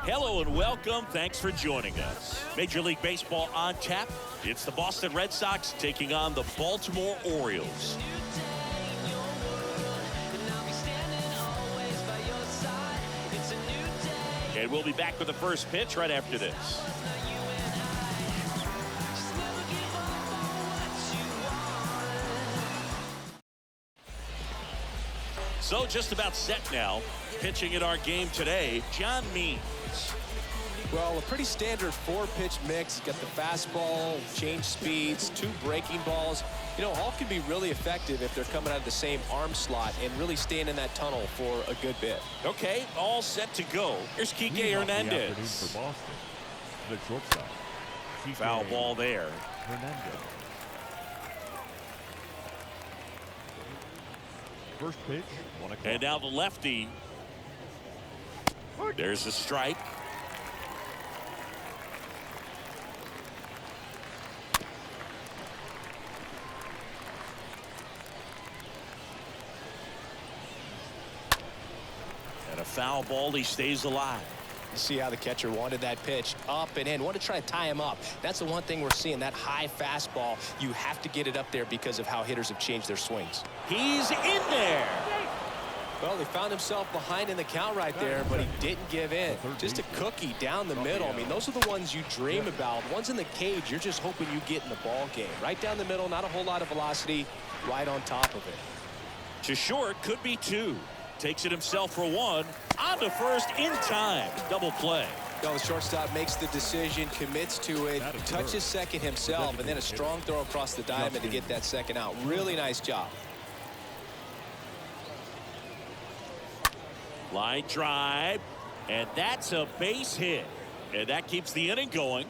Hello and welcome. Thanks for joining us. Major League Baseball on tap. It's the Boston Red Sox taking on the Baltimore Orioles. And we'll be back with the first pitch right after this. So just about set now. Pitching in our game today, John Means. Well, a pretty standard four-pitch mix. Got the fastball, change speeds, two breaking balls. You know, all can be really effective if they're coming out of the same arm slot and really staying in that tunnel for a good bit. Okay, all set to go. Here's Kike Hernandez. For Boston, the shortstop. Foul ball there. Hernandez. First pitch, 1 o'clock. And now the lefty. There's a strike. And a foul ball. He stays alive. You see how the catcher wanted that pitch up and in. Want to try to tie him up. That's the one thing we're seeing, that high fastball. You have to get it up there because of how hitters have changed their swings. He's in there. Well, he found himself behind in the count right there, but he didn't give in. Just a cookie down the middle. I mean, those are the ones you dream about. Ones in the cage, you're just hoping you get in the ball game. Right down the middle, not a whole lot of velocity, right on top of it. To short, could be two. Takes it himself for one. On to first in time. Double play. Well, the shortstop makes the decision, commits to it, touches second himself, and then a strong throw across the diamond to get that second out. Really nice job. Line drive, and that's a base hit. And that keeps the inning going.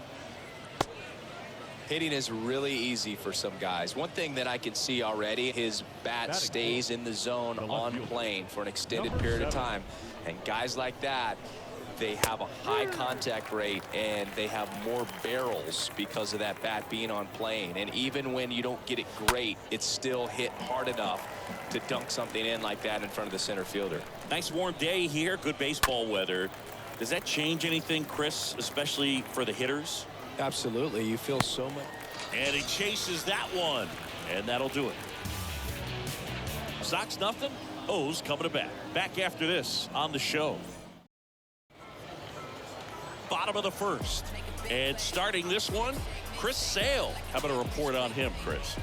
Hitting is really easy for some guys. One thing that I can see already, his bat stays in the zone on plane for an extended period of time. And guys like that, they have a high contact rate and they have more barrels because of that bat being on plane. And even when you don't get it great, it's still hit hard enough to dunk something in like that in front of the center fielder. Nice warm day here, good baseball weather. Does that change anything, Chris, especially for the hitters? Absolutely. You feel so much. And he chases that one, and that'll do it. Sox nothing. O's coming to bat. Back after this on the show. Bottom of the first. And starting this one, Chris Sale. How about a report on him, Chris?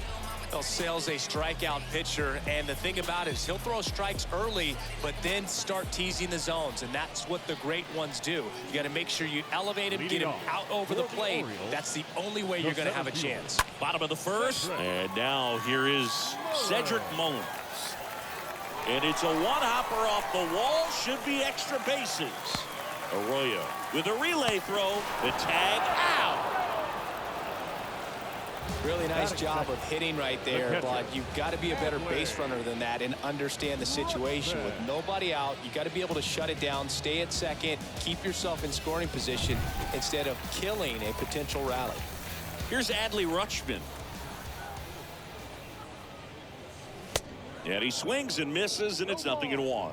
Well, Sale's a strikeout pitcher, and the thing about it is he'll throw strikes early, but then start teasing the zones, and that's what the great ones do. You got to make sure you elevate him, get him out over the plate. That's the only way you're going to have a chance. Bottom of the first, and now here is Cedric Mullins. And it's a one-hopper off the wall, should be extra bases. Arroyo with a relay throw, the tag out. Really nice job of hitting right there, but you've got to be a better base runner than that and understand the situation. With nobody out, you got to be able to shut it down, stay at second, keep yourself in scoring position instead of killing a potential rally. Here's Adley Rutschman. And he swings and misses, and it's 0-1.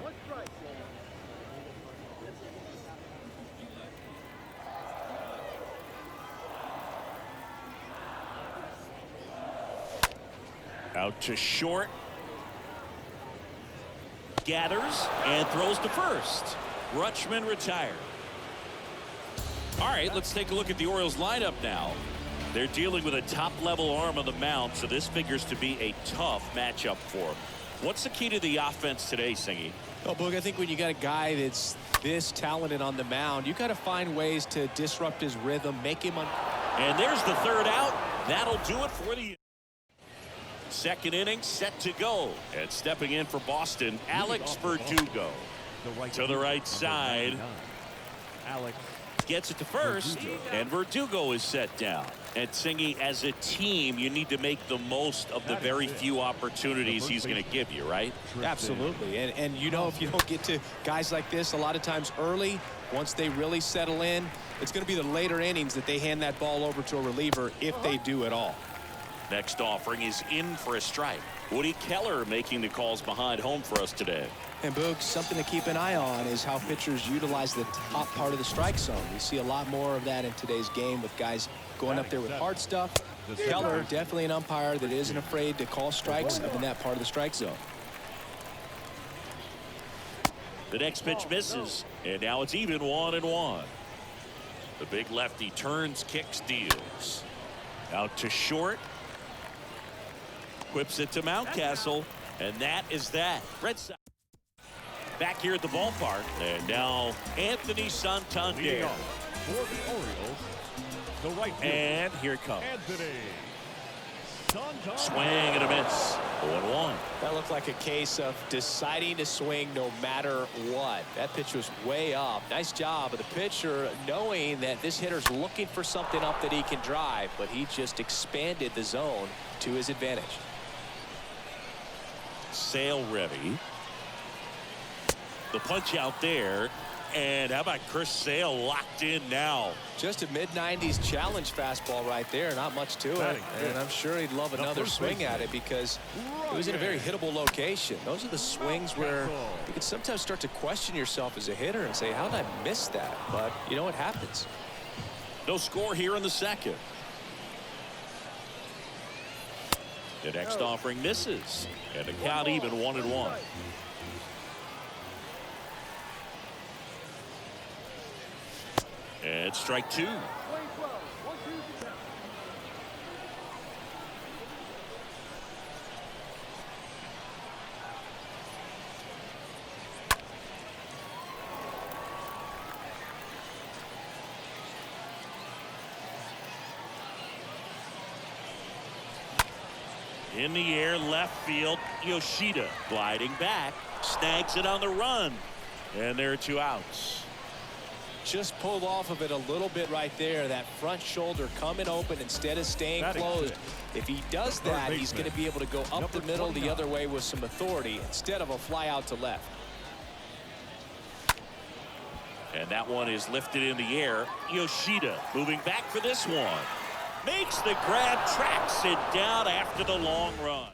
Out to short. Gathers and throws to first. Rutschman retired. All right, let's take a look at the Orioles lineup now. They're dealing with a top-level arm on the mound, so this figures to be a tough matchup for them. What's the key to the offense today, Singy? Well, Boog, I think when you got a guy that's this talented on the mound, you got to find ways to disrupt his rhythm, make him And there's the third out. That'll do it for the second inning set to go. And stepping in for Boston, Alex Verdugo. To the right side. Alex Gets it to first, and Verdugo is set down. And Singy, as a team, you need to make the most of the very few opportunities he's going to give you, right? Absolutely. And you know, if you don't get to guys like this a lot of times early, once they really settle in, it's going to be the later innings that they hand that ball over to a reliever, if they do at all. Next offering is in for a strike. Woody Keller making the calls behind home for us today. And Boog, something to keep an eye on is how pitchers utilize the top part of the strike zone. We see a lot more of that in today's game with guys going up there with hard stuff. Keller, definitely an umpire that isn't afraid to call strikes up in that part of the strike zone. The next pitch misses, and now it's even 1-1. The big lefty turns, kicks, deals. Out to short. Whips it to Mountcastle, and that is that. Red Sox back here at the ballpark, and now Anthony Santander. Leading off for the Orioles, the right fielder, And here it comes. Anthony Santander. Swing and a miss. 0-1. That looked like a case of deciding to swing no matter what. That pitch was way up. Nice job of the pitcher knowing that this hitter's looking for something up that he can drive, but he just expanded the zone to his advantage. Sale ready. The punch out there. And how about Chris Sale locked in now? Just a mid-90s challenge fastball right there. Not much to it. And I'm sure he'd love another swing at it because it was in a very hittable location. Those are the swings where you can sometimes start to question yourself as a hitter and say, how did I miss that? But you know what happens. No score here in the second. The next offering misses. And the count even 1-1. And strike two. In the air, left field, Yoshida gliding back, snags it on the run. And there are 2 outs. Just pulled off of it a little bit right there. That front shoulder coming open instead of staying closed. If he does that, he's going to be able to go up the middle the other way with some authority instead of a fly out to left. And that one is lifted in the air. Yoshida moving back for this one. Makes the grab, tracks it down after the long run.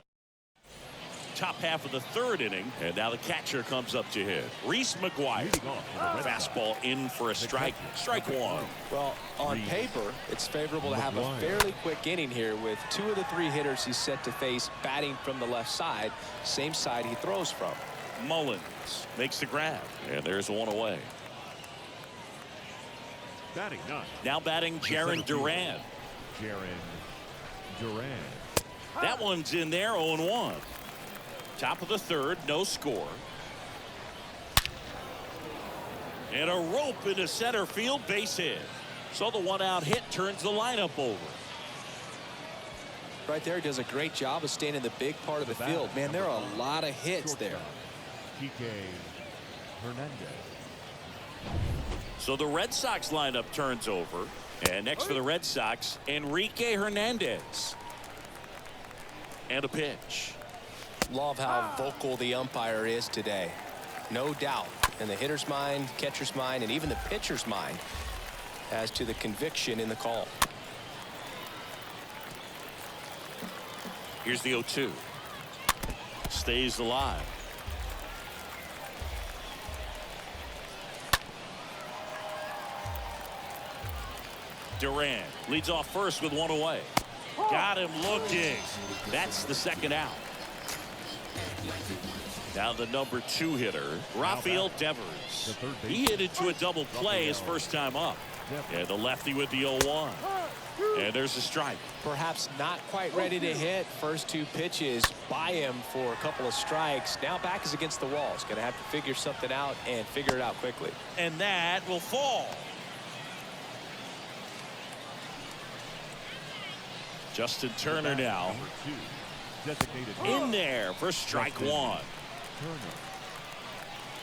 Top half of the third inning, and now the catcher comes up to hit. Reese McGuire. Fastball in for a strike. Strike one. Well, on paper, it's favorable to have a fairly quick inning here with 2 of the 3 hitters he's set to face batting from the left side, same side he throws from. Mullins makes the grab, and there's one away. Batting 9. Now batting Jarren Duran. Jarren Duran. That one's in there, 0-1. Top of the third, no score. And a rope into center field, base hit. So the 1-out hit turns the lineup over. Right there, he does a great job of staying in the big part of the field. Man, there are a lot of hits there. Kike Hernandez. So the Red Sox lineup turns over. And next for the Red Sox, Enrique Hernandez. And a pitch. Love how vocal the umpire is today. No doubt in the hitter's mind, catcher's mind, and even the pitcher's mind as to the conviction in the call. Here's the 0-2. Stays alive. Duran leads off first with 1 away. Got him looking. That's the 2nd out. Now the number 2 hitter, Rafael Devers. He hit into a double play his first time up. And the lefty with the 0-1. And there's a strike. Perhaps not quite ready to hit. First 2 pitches by him for a couple of strikes. Now back is against the wall. He's going to have to figure something out and figure it out quickly. And that will fall. Justin Turner now in there for strike 1.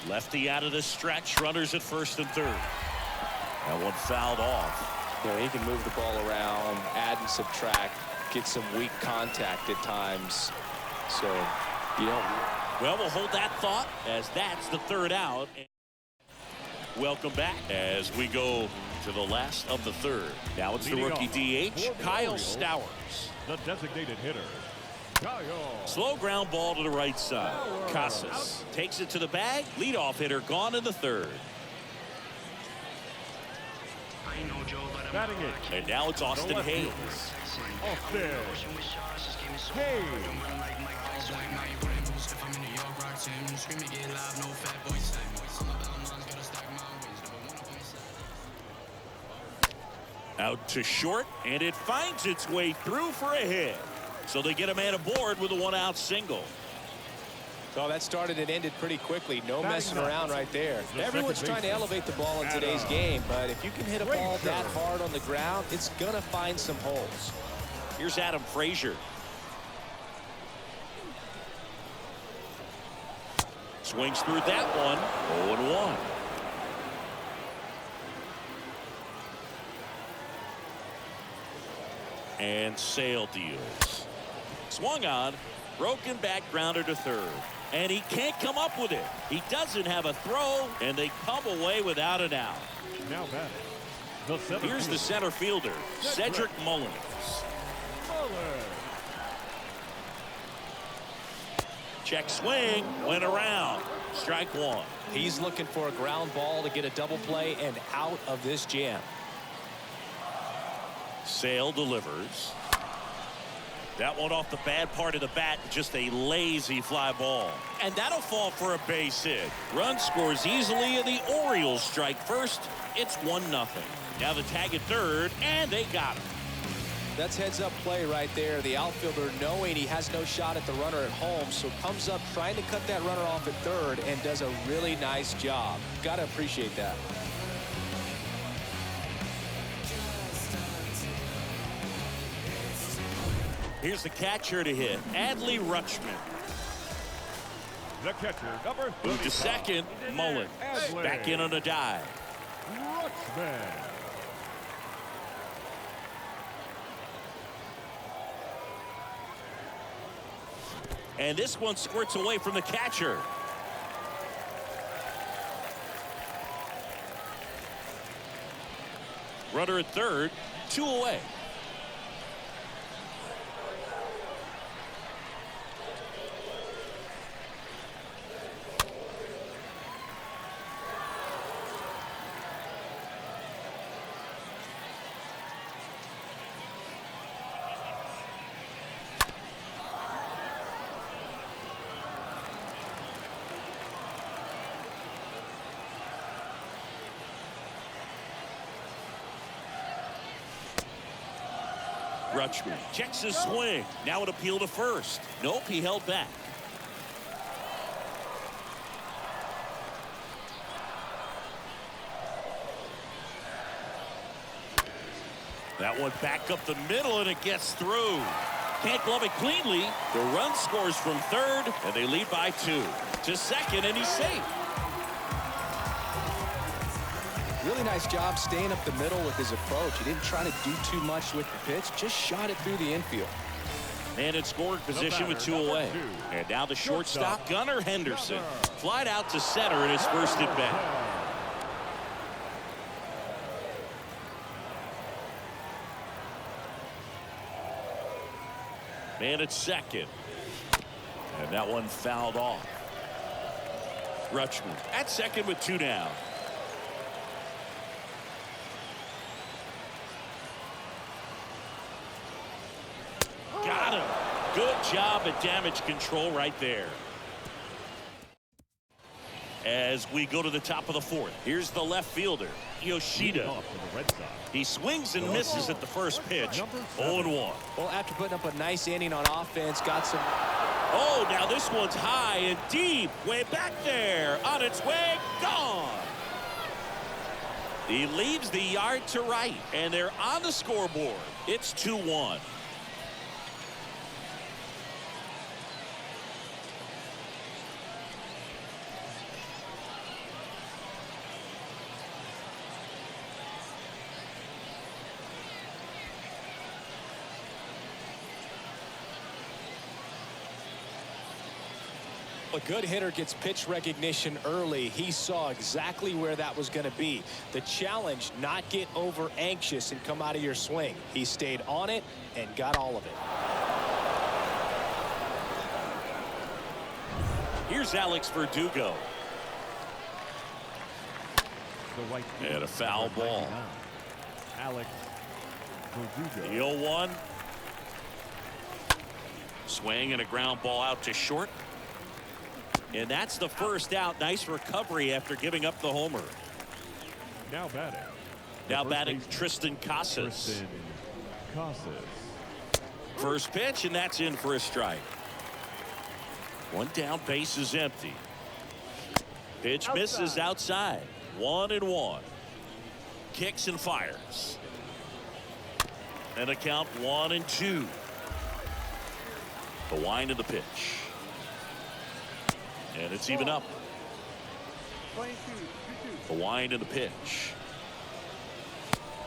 Lefty out of the stretch, runners at first and third. That one fouled off. You know, he can move the ball around, add and subtract, get some weak contact at times. So, you know. Well, we'll hold that thought as that's the 3rd out. Welcome back as we go to the last of the 3rd. Now it's the rookie DH, Kyle Stowers. The designated hitter, Slow ground ball to the right side. Casas takes it to the bag. Leadoff hitter gone in the third. Batting it. And now it's Austin Hayes. Austin Hayes. Out to short, and it finds its way through for a hit. So they get a man aboard with a one-out single. So that started and ended pretty quickly. No messing around right there. Everyone's trying to elevate the ball in today's game, but if you can hit a ball that hard on the ground, it's going to find some holes. Here's Adam Frazier. Swings through that one. 0-1. And Sale deals. Swung on. Broken back grounder to third. And he can't come up with it. He doesn't have a throw, and they come away without an out. Now batting. Here's the center fielder, Cedric Mullins. Check swing, went around. Strike one. He's looking for a ground ball to get a double play and out of this jam. Sale delivers. That one off the bad part of the bat, just a lazy fly ball. And that'll fall for a base hit. Run scores easily, and the Orioles strike first. It's 1-0. Now the tag at third, and they got him. That's heads-up play right there. The outfielder, knowing he has no shot at the runner at home, so comes up trying to cut that runner off at third and does a really nice job. Got to appreciate that. Here's the catcher to hit, Adley Rutschman. The catcher, number 35. Move to second, Mullins. Back in on a dive. Rutschman. And this one squirts away from the catcher. Runner at third, 2 away. Rutschman checks his swing. Now an appeal to first. Nope, he held back. That one back up the middle, and it gets through. Can't glove it cleanly. The run scores from third, and they lead by 2. To second, and he's safe. Really nice job staying up the middle with his approach. He didn't try to do too much with the pitch, just shot it through the infield. Man in scoring position with 2 away. And now the shortstop, Gunnar Henderson. Flied out to center in his first at bat. Man at second. And that one fouled off. Rutschman at second with 2 down. Got him. Good job at damage control right there. As we go to the top of the 4th, here's the left fielder, Yoshida. He swings and misses at the first pitch. 0-1. Well, after putting up a nice inning on offense, got some... Oh, now this one's high and deep. Way back there. On its way. Gone. He leaves the yard to right, and they're on the scoreboard. It's 2-1. A good hitter gets pitch recognition early. He saw exactly where that was going to be. The challenge, not get over anxious and come out of your swing. He stayed on it and got all of it. Here's Alex Verdugo. The right And a foul ball. Alex Verdugo. The 0-1. Swing and a ground ball out to short. And that's the first out. Nice recovery after giving up the homer. Now batting. Now batting Tristan Casas. Tristan Casas. First pitch, and that's in for a strike. One down, base is empty. Pitch misses outside. 1-1. Kicks and fires. And a count 1-2. The wind of the pitch. And it's even up. The wind of the pitch.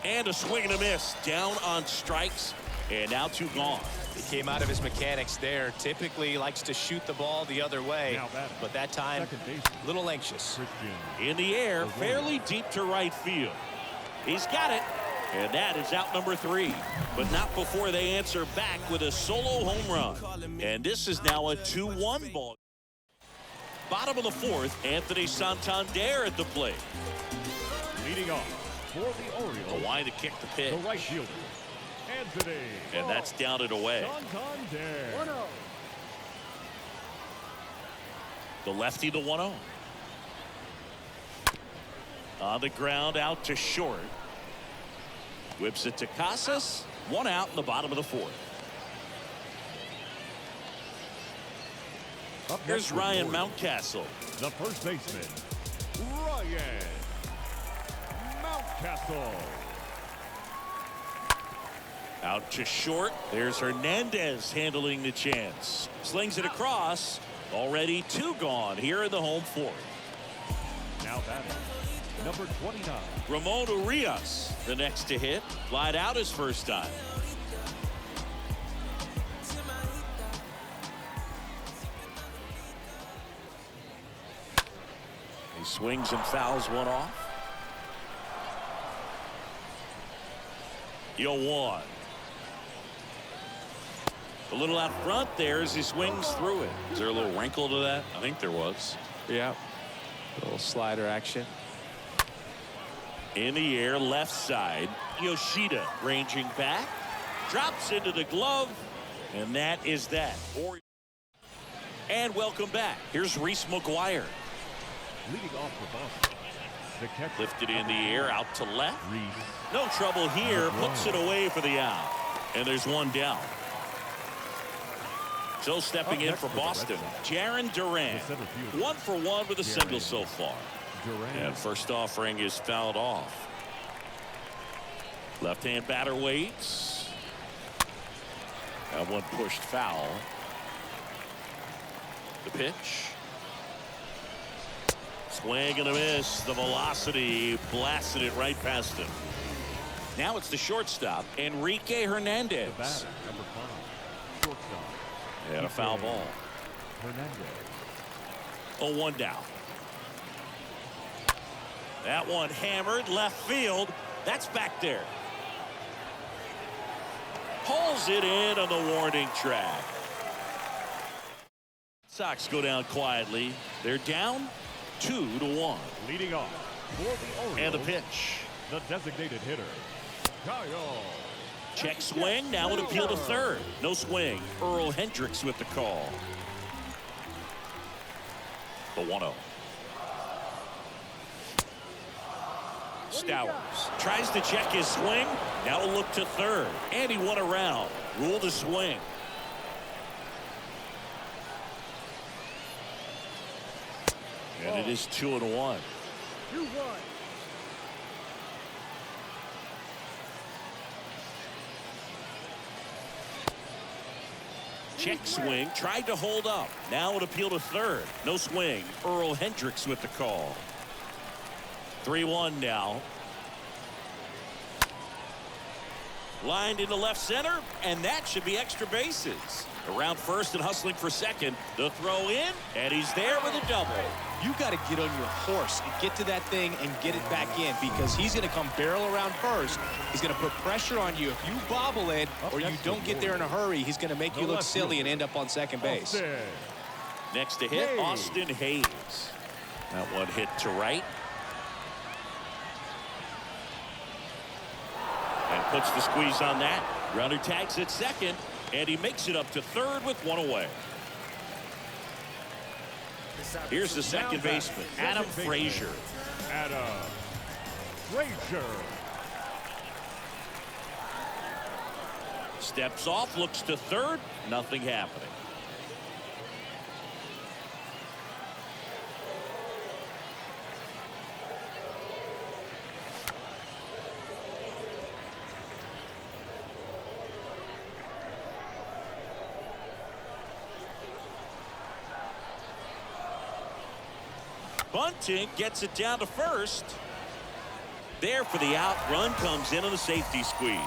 And a swing and a miss. Down on strikes. And now 2 gone. He came out of his mechanics there. Typically likes to shoot the ball the other way. But that time, a little anxious. In the air, fairly deep to right field. He's got it. And that is out number 3. But not before they answer back with a solo home run. And this is now a 2-1 ball. Bottom of the 4th, Anthony Santander at the plate. Leading off for the Orioles. The wind to kick the pitch. The right fielder, Anthony. And that's down and away. Santander. The lefty, the 1-0. On the ground, out to short. Whips it to Casas. 1 out in the bottom of the 4th. Here's Ryan Mountcastle. The first baseman, Ryan Mountcastle. Out to short. There's Hernandez handling the chance. Slings it across. Already 2 gone here in the home 4th. Now batting, number 29. Ramon Urias, the next to hit. Lied out his first time. He swings and fouls one off. 0-1. A little out front there as he swings through it. Is there a little wrinkle to that? I think there was. Yeah. A little slider action. In the air, left side. Yoshida ranging back. Drops into the glove. And that is that. And welcome back. Here's Reese McGuire. Leading off for Boston, the catcher. Lifted in the air, out to left. Reese. No trouble here. Puts it away for the out. And there's 1 down. So stepping in for Boston, Jarren Duran. 1 for 1 with a single so far. And first offering is fouled off. Left-hand batter waits. That one pushed foul. The pitch. Swing and a miss. The velocity blasted it right past him. Now it's the shortstop, Enrique Hernandez. The batter, number 5, shortstop. And a foul ball. Hernandez. 0-1 down. That one hammered left field. That's back there. Pulls it in on the warning track. Sox go down quietly. They're down 2-1. Leading off for the Orioles. And the pitch. The designated hitter, Kyle. Check swing. Now an appeal to third. No swing. Earl Hendricks with the call. The 1-0. Stowers tries to check his swing. Now a look to third. And he won around. Ruled a swing. And it is 2-1. 2-1. Check swing. Tried to hold up. Now an appeal to third. No swing. Earl Hendricks with the call. 3-1 now. Lined into left center, and that should be extra bases. Around first and hustling for second. The throw in, and he's there with a double. You got to get on your horse and get to that thing and get it back in, because he's going to come barrel around first. He's going to put pressure on you. If you bobble it or you don't get there in a hurry, he's going to make you look silly and end up on second base. Next to hit, Austin Hayes. That one hit to right. And puts the squeeze on that. Runner tags at second, and he makes it up to third with one away. Here's the second baseman, Adam Frazier. Adam Frazier. Steps off, looks to third, nothing happening. Bunting gets it down to first. There for the out. Run comes in on the safety squeeze.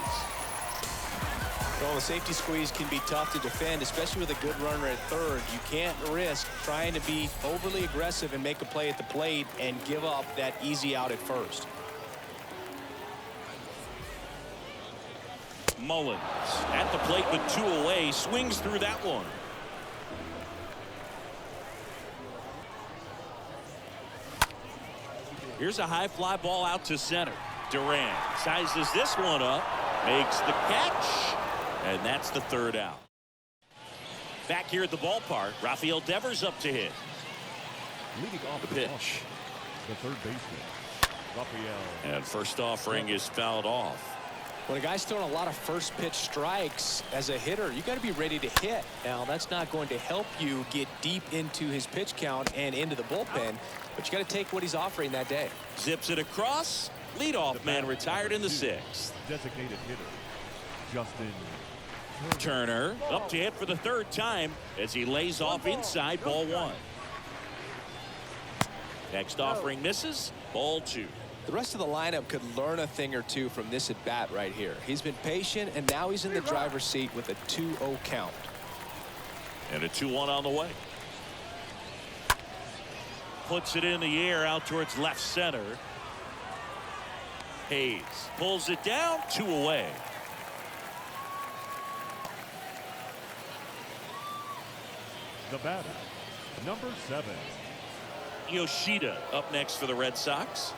Well, the safety squeeze can be tough to defend, especially with a good runner at third. You can't risk trying to be overly aggressive and make a play at the plate and give up that easy out at first. Mullins at the plate with two away, swings through that one. Here's a high fly ball out to center. Duran sizes this one up, makes the catch, and that's the third out. Back here at the ballpark, Rafael Devers up to hit. Leading off The pitch. the third baseman, Rafael. And first offering is fouled off. When a guy's throwing a lot of first pitch strikes as a hitter, you got to be ready to hit. Now, that's not going to help you get deep into his pitch count and into the bullpen, but you got to take what he's offering that day. Zips it across. Leadoff man retired in the sixth. Designated hitter, Justin Turner up to hit for the third time as he lays off inside, ball one. Next offering misses, ball two. The rest of the lineup could learn a thing or two from this at bat right here. He's been patient, and now he's in the driver's seat with a 2-0 count. And a 2-1 on the way. Puts it in the air out towards left center. Hayes pulls it down, two away. the batter, number 7. Yoshida up next for the Red Sox.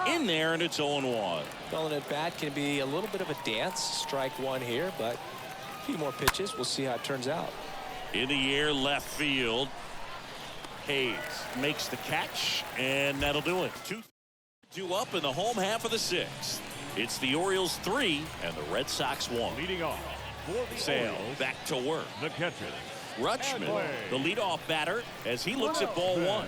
In there, and it's 0-1. Calling at bat can be a little bit of a dance. Strike one here, but a few more pitches. We'll see how it turns out. In the air, left field. Hayes makes the catch, and that'll do it. 2-2 up in the home half of the sixth. It's the Orioles 3 and the Red Sox 1. Leading off for the Sale Orioles, back to work. the catcher, Rutschman, the leadoff batter, as he looks at ball one.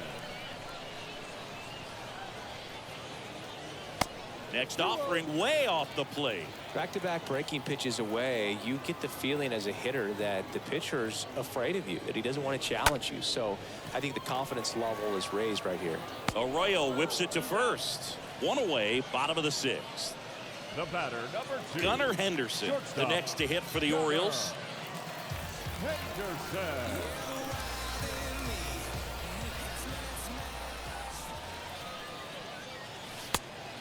Next offering way off the plate. Back-to-back breaking pitches away, you get the feeling as a hitter that the pitcher's afraid of you, that he doesn't want to challenge you. So I think the confidence level is raised right here. Arroyo whips it to first. One away, bottom of the sixth. the batter, number 2. Gunnar Henderson, the next to hit for the Orioles. Henderson.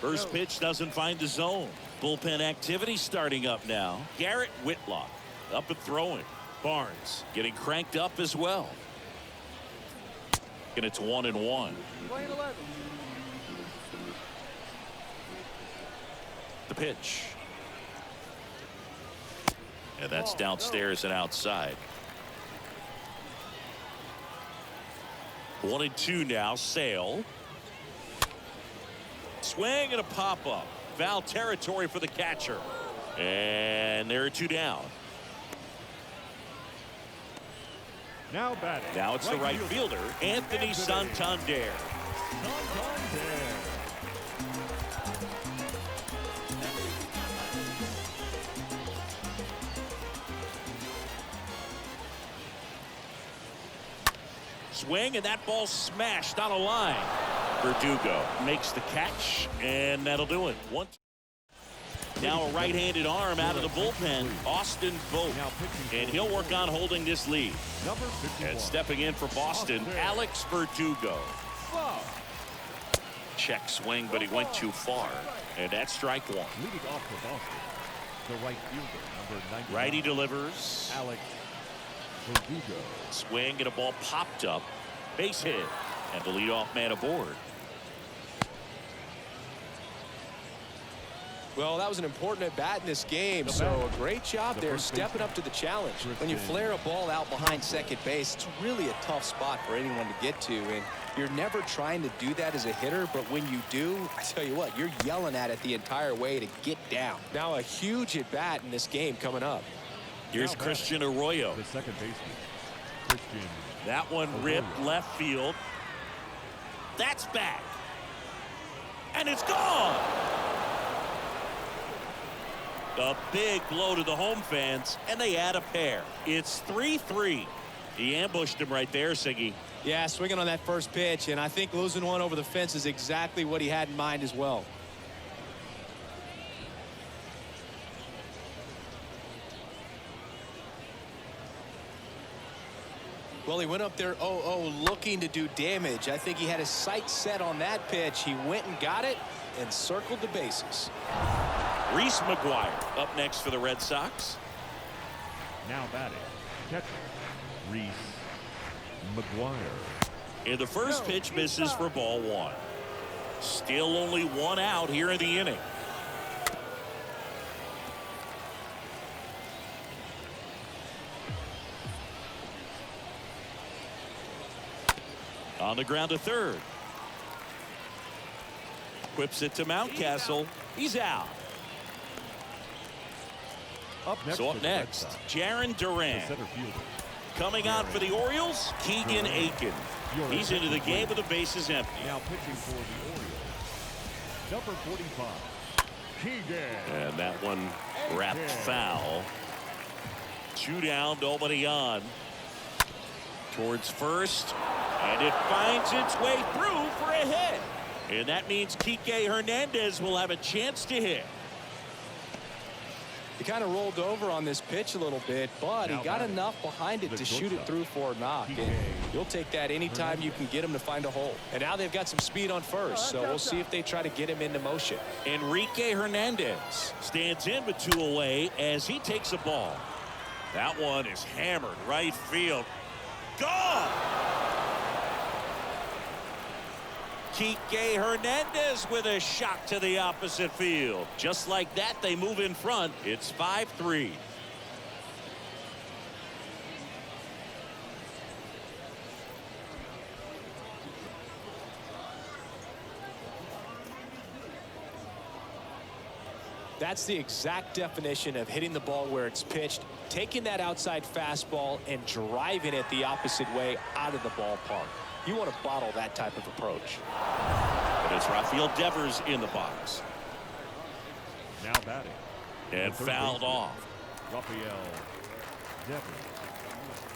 First pitch doesn't find the zone. Bullpen activity starting up now. Garrett Whitlock up and throwing. Barnes getting cranked up as well. And it's 1-1. The pitch. And that's downstairs and outside. 1-2 now. Sale. Swing and a pop-up. Foul territory for the catcher. And there are 2 down. Now batting. Now it's the right fielder, Anthony Santander. Swing, and that ball smashed on a line. Verdugo makes the catch, and that'll do it. Now a right-handed arm out of the bullpen, Austin Vogt, and he'll work on holding this lead. Number 51. And stepping in for Boston, Alex Verdugo. Check swing, but he went too far, and that's strike one. Leading off for Boston, the right fielder, number 99. Righty delivers. Alex Verdugo. Swing and a ball popped up. Base hit. And the leadoff man aboard. Well, that was an important at bat in this game, so a great job there stepping up to the challenge. When you flare a ball out behind second base, it's really a tough spot for anyone to get to, and you're never trying to do that as a hitter, but when you do, I tell you what, you're yelling at it the entire way to get down. Now a huge at bat in this game coming up. Here's Christian Arroyo. The second baseman, Christian. That one ripped left field. That's back. And it's gone. A big blow to the home fans, and they add a pair. It's 3-3. He ambushed him right there, Siggy. Yeah, swinging on that first pitch, and I think losing one over the fence is exactly what he had in mind as well. Well, he went up there 0-0 looking to do damage. I think he had his sights set on that pitch. He went and got it and circled the bases. Reese McGuire up next for the Red Sox. Now batting, catcher, Reese McGuire. And the first pitch misses for ball one. Still only one out here in the inning. On the ground to third. Whips it to Mountcastle. He's out. Up next, Jarren Duran. center fielder. Coming on for the Orioles, Keegan Aiken. He's into the game with the bases empty. Now pitching for the Orioles, number 45, Keegan. And that one wrapped foul. 2 down, nobody on. Towards first, and it finds its way through for a hit. And that means Kike Hernandez will have a chance to hit. He kind of rolled over on this pitch a little bit, but he got enough behind it to shoot it through for a knock. And you'll take that anytime you can get him to find a hole. And now they've got some speed on first, so we'll see if they try to get him into motion. Enrique Hernandez stands in with 2 away as he takes a ball. That one is hammered right field. Gone! Kike Hernandez with a shot to the opposite field. Just like that, they move in front. It's 5-3. That's the exact definition of hitting the ball where it's pitched, taking that outside fastball and driving it the opposite way out of the ballpark. You want to bottle that type of approach. But it's Rafael Devers in the box. Now batting. And fouled off. Rafael Devers.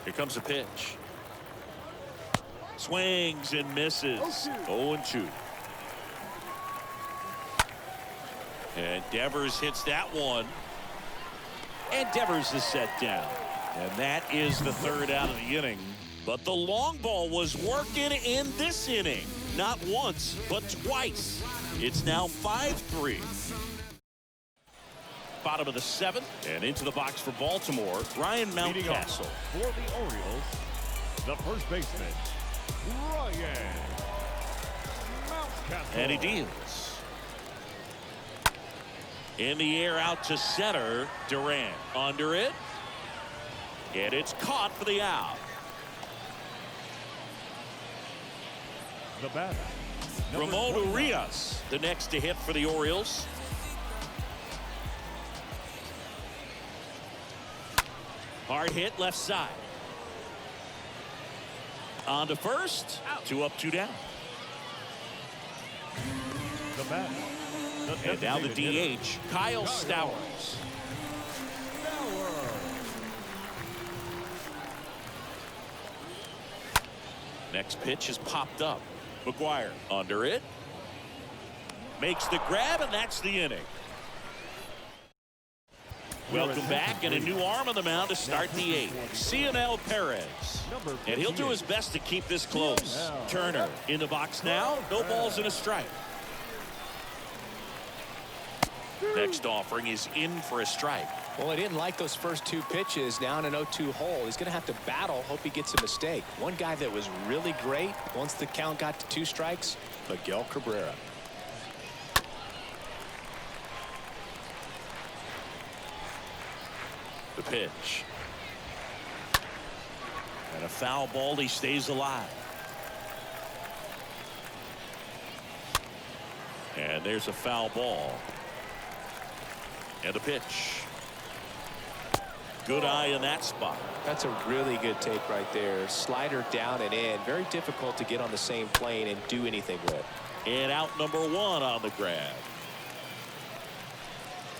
Here comes the pitch. Swings and misses. 0-2. And Devers hits that one. And Devers is set down. And that is the 3rd out of the inning. But the long ball was working in this inning. Not once, but twice. It's now 5-3. Bottom of the 7th. And into the box for Baltimore, Ryan Mountcastle. For the Orioles, the first baseman, Ryan Mountcastle. And he deals. In the air out to center. Duran under it. And it's caught for the out. The batter, Ramon Urias, the next to hit for the Orioles. Hard hit left side. On to first. 2 up, 2 down. The batter. And now the DH, Kyle Stowers. Next pitch is popped up. McGuire under it. Makes the grab, and that's the inning. Welcome back, and a new arm on the mound to start the 8th. Cionel Perez. And he'll do his best to keep this close. Turner in the box now. No balls and a strike. Next offering is in for a strike. Well, he didn't like those first 2 pitches down an 0-2 hole. He's going to have to battle. Hope he gets a mistake. One guy that was really great once the count got to 2 strikes, Miguel Cabrera. The pitch. And a foul ball. He stays alive. And there's a foul ball. And a pitch. Good eye in that spot. That's a really good take right there. Slider down and in. Very difficult to get on the same plane and do anything with. And out number 1 on the grab.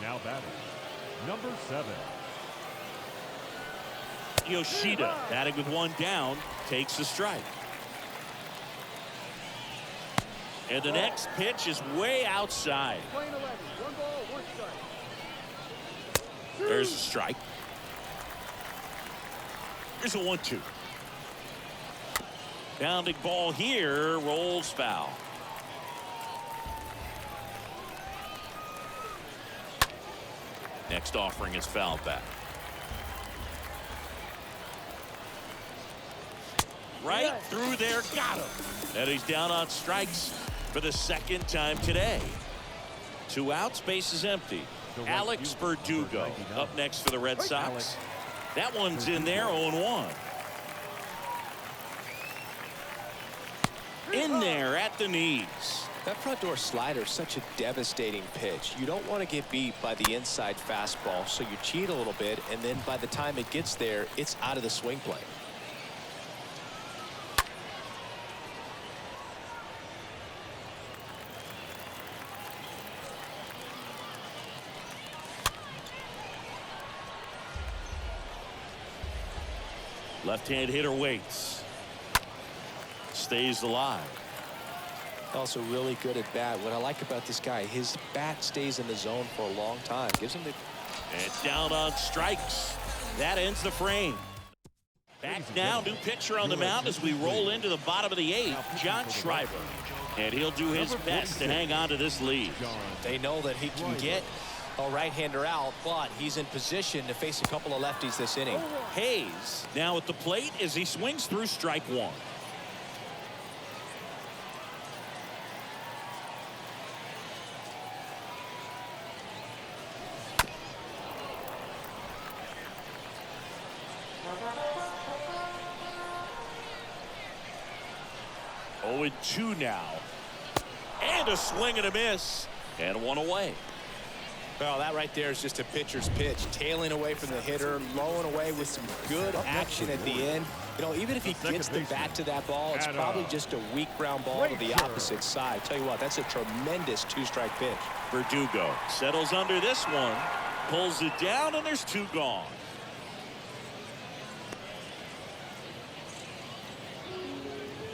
Now batting, number 7. Yoshida batting with 1 down, takes the strike. And the next pitch is way outside. Playing 11. 1 ball, 1 strike. There's a strike. Here's a 1-2. Bounding ball here, rolls foul. Next offering is fouled back. Right through there, got him. And he's down on strikes for the 2nd time today. 2 outs, base is empty. Alex Verdugo up next for the Red Sox. That one's in there, 0-1. In there at the knees. That front door slider is such a devastating pitch. You don't want to get beat by the inside fastball, so you cheat a little bit, and then by the time it gets there, it's out of the swing plane. Left-hand hitter waits. Stays alive. Also really good at bat. What I like about this guy, his bat stays in the zone for a long time. Gives him the... And down on strikes. That ends the frame. Back now, new pitcher on the mound as we roll into the bottom of the 8th, John Schreiber. And he'll do his best to hang on to this lead. They know that he can get a right-hander out, but he's in position to face a couple of lefties this inning. Hayes now at the plate as he swings through strike 1. Oh, and 2 now. And a swing and a miss. And 1 away. Well, that right there is just a pitcher's pitch. Tailing away from the hitter, lowing away with some good action at the end. You know, even if he gets the bat to that ball, it's probably just a weak ground ball to the opposite side. Tell you what, that's a tremendous 2-strike pitch. Verdugo settles under this one. Pulls it down, and there's 2 gone.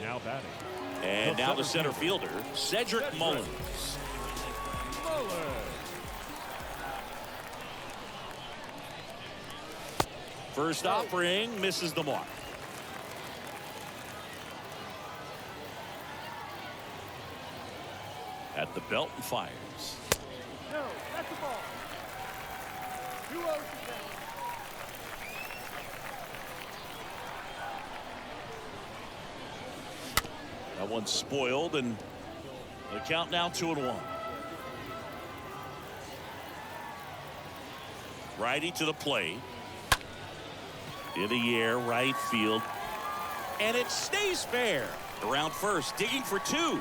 Now batting. And now the center fielder, Cedric Mullins. First offering misses the mark. At the belt and fires. No, that's the ball. 2-0 to count. That one's spoiled, and the count now 2-1. Righty to the plate. In the air, right field. And it stays fair. Around first, digging for 2.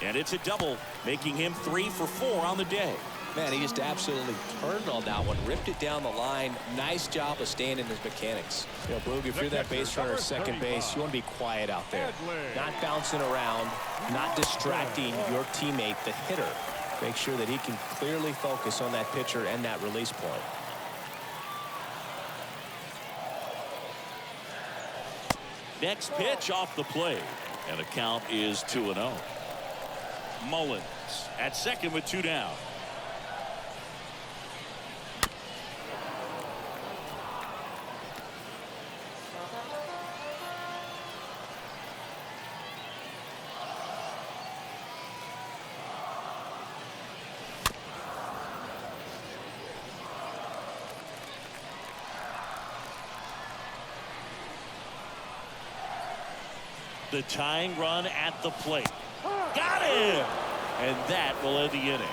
And it's a double, making him 3 for 4 on the day. Man, he just absolutely turned on that one, ripped it down the line. Nice job of staying in his mechanics. You know, Boog, if you're that base runner at second base, you want to be quiet out there. Not bouncing around, not distracting your teammate, the hitter. Make sure that he can clearly focus on that pitcher and that release point. Next pitch off the plate. And the count is 2-0. Mullins at second with 2 down. The tying run at the plate. Got him! And that will end the inning.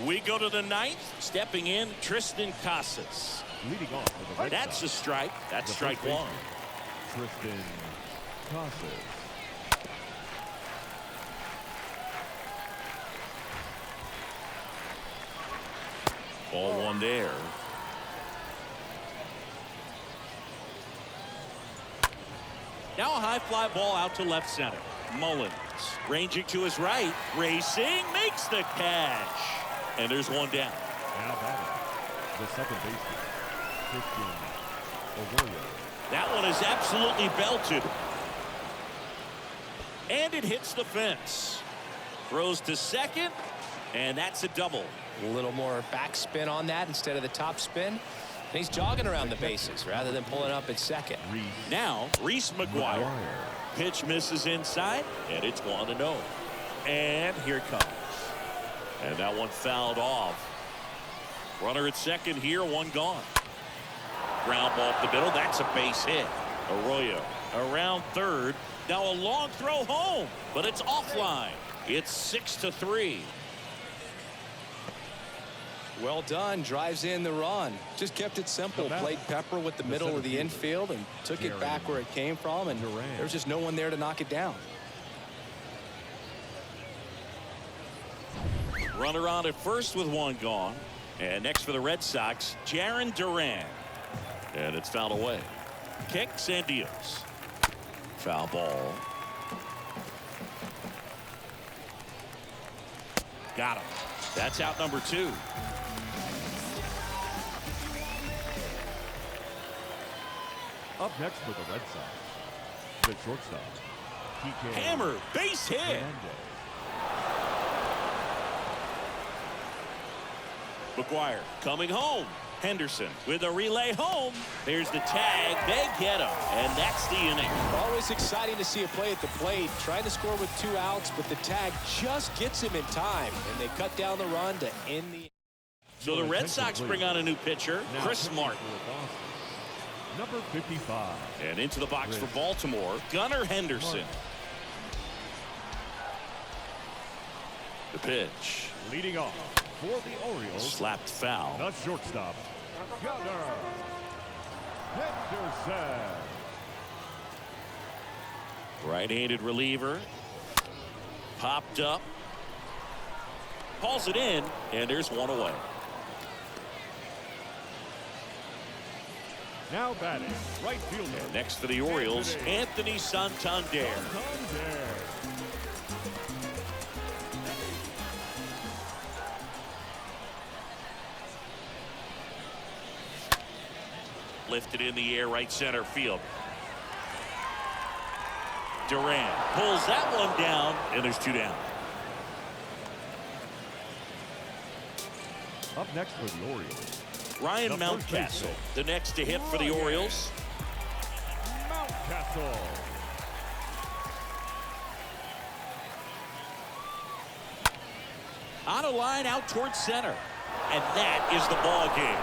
We go to the ninth. Stepping in, Tristan Casas. Leading off with the Red That's Sox, a strike. That's the strike first one. baseman, Tristan Casas. Ball one there. Now a high fly ball out to left center. Mullins ranging to his right. Racing makes the catch. And there's one down. Now batting, the second baseman, Tristan Arroyo. That one is absolutely belted. And it hits the fence. Throws to second. And that's a double. A little more backspin on that instead of the top spin. And he's jogging around the bases rather than pulling up at second. Now, Reese McGuire. Pitch misses inside, and it's 1-0. And here it comes. And that one fouled off. Runner at second here, one gone. Ground ball up the middle. That's a base hit. Arroyo around third. Now a long throw home, but it's offline. It's 6-3. Well done. Drives in the run. Just kept it simple. Played pepper with the middle of the infield and took it back where it came from. And there's just no one there to knock it down. Runner on at first with one gone. And next for the Red Sox, Jarren Duran. And it's fouled away. Kicks and deals. Foul ball. Got him. That's out number 2. Up next for the Red Sox, the shortstop, PK. Hammer, base hit. Hernandez. McGuire coming home. Henderson with a relay home. There's the tag. They get him. And that's the inning. Always exciting to see a play at the plate. Trying to score with 2 outs, but the tag just gets him in time. And they cut down the run to end the. So the Red Sox bring on a new pitcher, Chris Martin. Number 55. And into the box for Baltimore, Gunnar Henderson. The pitch. Leading off for the Orioles, Slapped foul. the shortstop, Gunnar Henderson. Right-handed reliever. Popped up. Calls it in, and there's one away. Now batting, right fielder. And next for the Orioles, Anthony Santander. Lifted in the air, right center field. Duran pulls that one down, and there's 2 down. Up next for the Orioles, Ryan the Mountcastle, the next to hit for the Orioles. Mountcastle. On a line out towards center. And that is the ball game.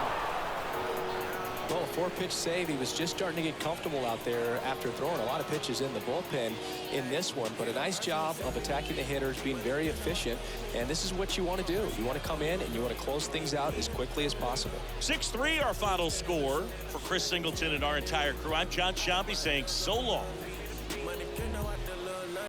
Well, a 4-pitch save. He was just starting to get comfortable out there after throwing a lot of pitches in the bullpen in this one. But a nice job of attacking the hitters, being very efficient. And this is what you want to do. You want to come in and you want to close things out as quickly as possible. 6-3 our final score. For Chris Singleton and our entire crew, I'm John Shambi saying so long.